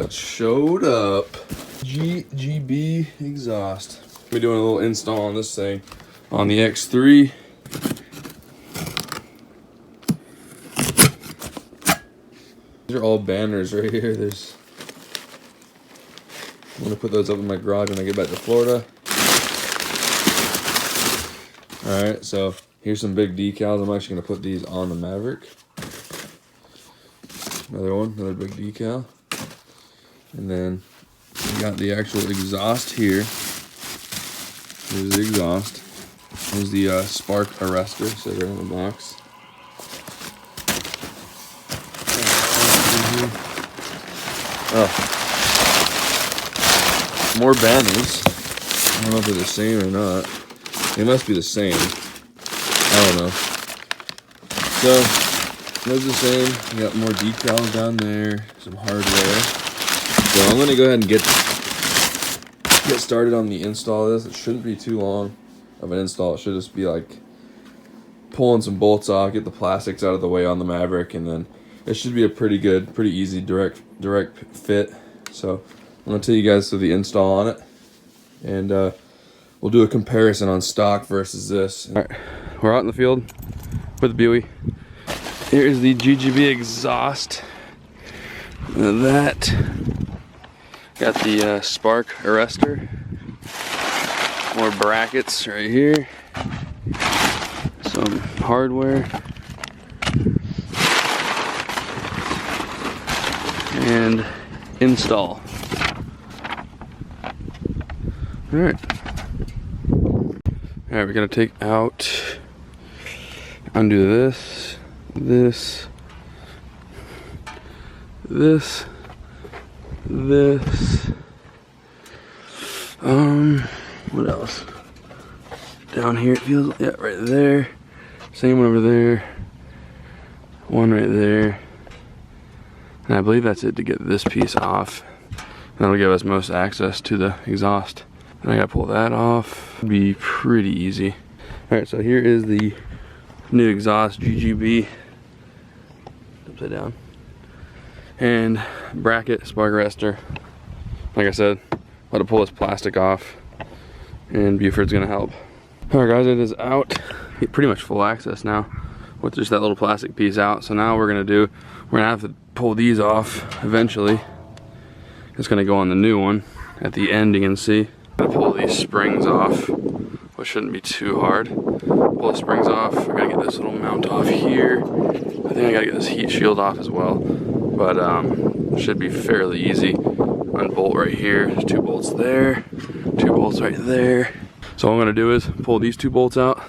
what showed up. GGB exhaust. We're doing a little install on this thing on the X3. These are all banners right here. I'm gonna put those up in my garage when I get back to Florida. Alright, so here's some big decals. I'm actually gonna put these on the Maverick. Another big decal. And then we got the actual exhaust here. Here's the exhaust. Here's the spark arrestor, so right in the box. Oh, more banners. I don't know if they're the same or not. They must be the same. I don't know. So, those are the same. We got more decals down there, some hardware. So I'm gonna go ahead and get started on the install of this. It shouldn't be too long of an install. It should just be like pulling some bolts off, get the plastics out of the way on the Maverick, and then it should be a pretty easy direct fit. So I'm gonna tell you guys through the install on it, and we'll do a comparison on stock versus this. All right, we're out in the field with the Buey. Here's the GGB exhaust. That got the spark arrestor. More brackets right here. Some hardware. And install. Alright. Alright, we're gonna take out, undo this, what else? Down here it feels, yeah, right there. Same one over there. One right there. And I believe that's it to get this piece off. That'll give us most access to the exhaust. And I gotta pull that off. It'll be pretty easy. Alright, so here is the new exhaust GGB. Upside down. And bracket, spark arrestor. Like I said, let it pull this plastic off, and Buford's gonna help. Alright guys, it is out. Get pretty much full access now with just that little plastic piece out. So now we're gonna have to pull these off eventually. It's gonna go on the new one. At the end you can see. I'm gonna pull these springs off, which shouldn't be too hard. Pull the springs off. We're gonna get this little mount off here. I think I gotta get this heat shield off as well. But it should be fairly easy. Unbolt right here. There's 2 bolts there. 2 bolts right there. So what I'm gonna do is pull these 2 bolts out.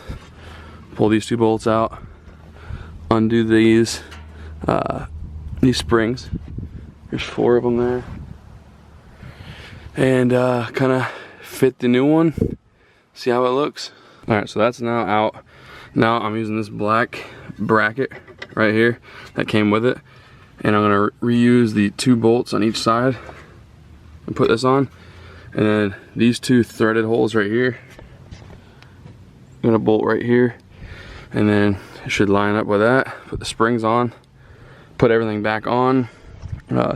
Pull these 2 bolts out. Undo these springs. There's 4 of them there. And kind of fit the new one. See how it looks. All right, so that's now out. Now I'm using this black bracket right here that came with it. And I'm gonna reuse the 2 bolts on each side and put this on. And then these 2 threaded holes right here, I'm gonna bolt right here. And then it should line up with that. Put the springs on, put everything back on,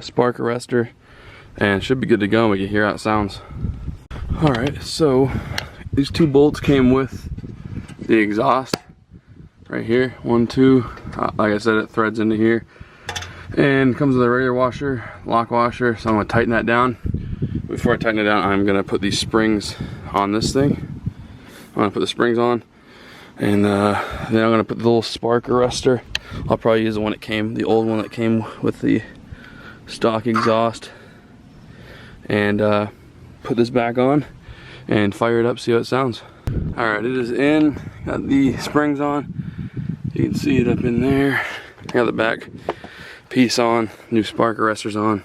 spark arrestor, and it should be good to go. We can hear how it sounds. All right, so these 2 bolts came with the exhaust right here. 1, 2, like I said, it threads into here. And comes with a radiator washer, lock washer, so I'm gonna tighten that down. Before I tighten it down, I'm gonna put these springs on this thing. I'm gonna put the springs on, and then I'm gonna put the little spark arrestor. I'll probably use the old one that came with the stock exhaust, and put this back on and fire it up, see how it sounds. All right, it is in. Got the springs on. You can see it up in there. I got the back piece on, new spark arresters on.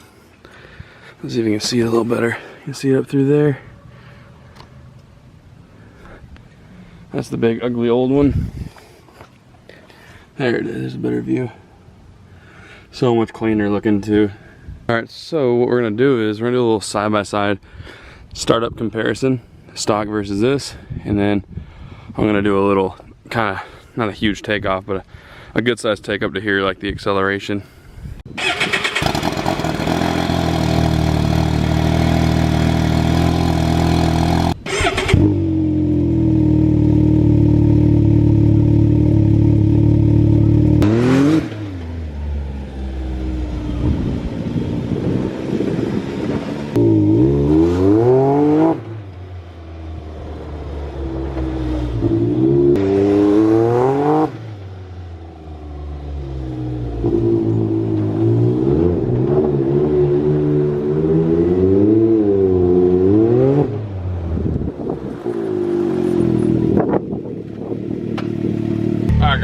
Let's see if you can see it a little better. You can see it up through there. That's the big ugly old one. There it is, a better view. So much cleaner looking too. Alright, so what we're gonna do is we're gonna do a little side-by-side startup comparison, stock versus this, and then I'm gonna do a little kind of, not a huge takeoff, but a good sized take up to hear like the acceleration.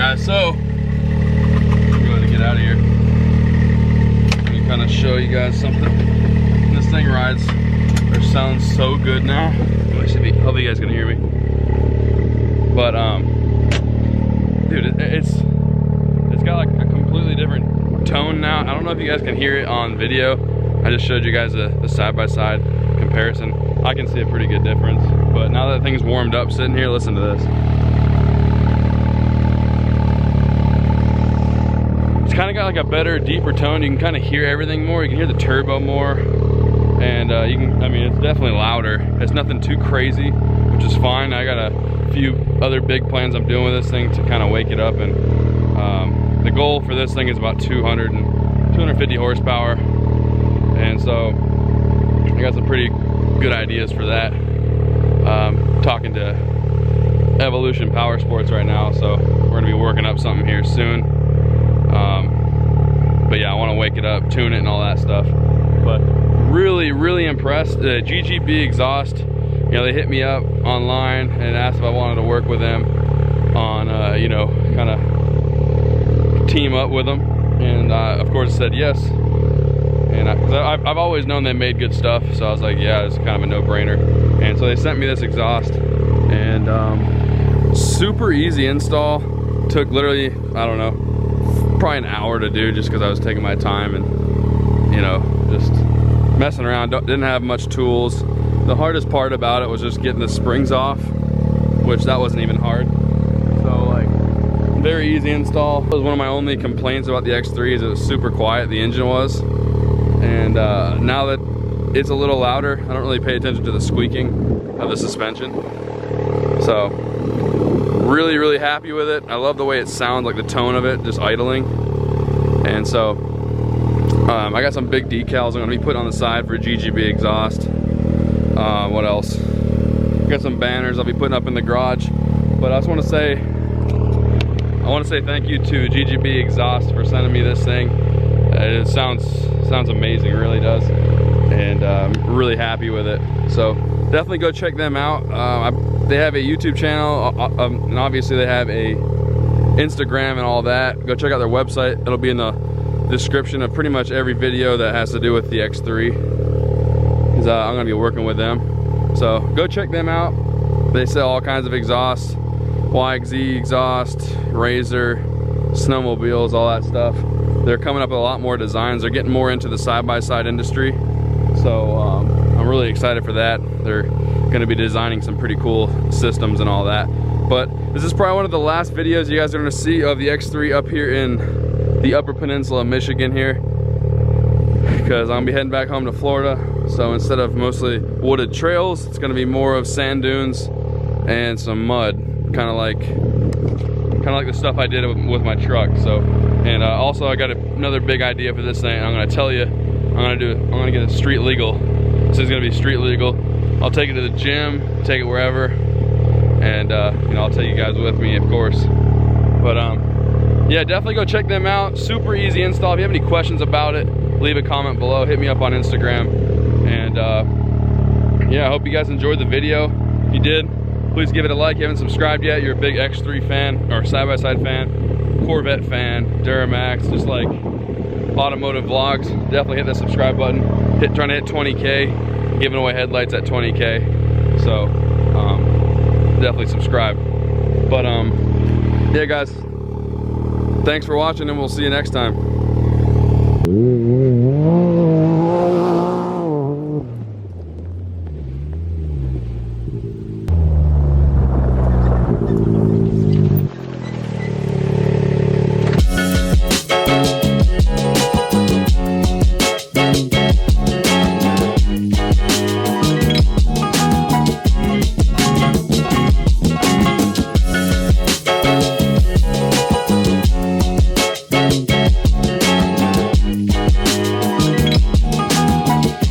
Guys, so I'm going to get out of here. Let me kind of show you guys something. This thing rides or sounds so good now. Hopefully you guys can hear me. But dude, it's got like a completely different tone now. I don't know if you guys can hear it on video. I just showed you guys the side-by-side comparison. I can see a pretty good difference. But now that thing's warmed up sitting here, listen to this. It's kind of got like a better, deeper tone. You can kind of hear everything more. You can hear the turbo more. And you can, I mean, it's definitely louder. It's nothing too crazy, which is fine. I got a few other big plans I'm doing with this thing to kind of wake it up. And the goal for this thing is about 250 horsepower. And so I got some pretty good ideas for that. Talking to Evolution Power Sports right now, so we're gonna be working up something here soon. But yeah, I want to wake it up, tune it, and all that stuff. But really impressed. The GGB exhaust, you know, they hit me up online and asked if I wanted to work with them on, you know, kind of team up with them, and of course I said yes. And I've always known they made good stuff, so I was like, yeah, it's kind of a no-brainer. And so they sent me this exhaust, and super easy install. Took literally, I don't know, probably an hour to do, just because I was taking my time and, you know, just messing around. Didn't have much tools. The hardest part about it was just getting the springs off, which that wasn't even hard. So like, very easy install. It was one of my only complaints about the X3 is it was super quiet, the engine was. And now that it's a little louder, I don't really pay attention to the squeaking of the suspension. So really happy with it. I love the way it sounds, like the tone of it just idling. And so I got some big decals I'm gonna be putting on the side for GGB exhaust. What else? Got some banners I'll be putting up in the garage. But I just want to say, thank you to GGB exhaust for sending me this thing. It sounds amazing, it really does. And I'm really happy with it. So definitely go check them out. They have a YouTube channel, and obviously they have a Instagram and all that. Go check out their website. It'll be in the description of pretty much every video that has to do with the X3. Because I'm gonna be working with them. So go check them out. They sell all kinds of exhausts, YXZ exhaust, Razor, snowmobiles, all that stuff. They're coming up with a lot more designs. They're getting more into the side-by-side industry. So I'm really excited for that. They're gonna be designing some pretty cool systems and all that. But this is probably one of the last videos you guys are gonna see of the X3 up here in the Upper Peninsula of Michigan here. Because I'm gonna be heading back home to Florida. So instead of mostly wooded trails, it's gonna be more of sand dunes and some mud. Kind of like the stuff I did with my truck. So, and also I got another big idea for this thing. I'm gonna tell you, I'm gonna get it street legal. This is gonna be street legal. I'll take it to the gym, take it wherever, and you know, I'll take you guys with me, of course. But yeah, definitely go check them out. Super easy install. If you have any questions about it, leave a comment below. Hit me up on Instagram. And yeah, I hope you guys enjoyed the video. If you did, please give it a like. If you haven't subscribed yet, you're a big X3 fan or side-by-side fan, Corvette fan, Duramax, just like automotive vlogs. Definitely hit that subscribe button. Trying to hit 20K, giving away headlights at 20K. So definitely subscribe. But yeah, guys, thanks for watching, and we'll see you next time.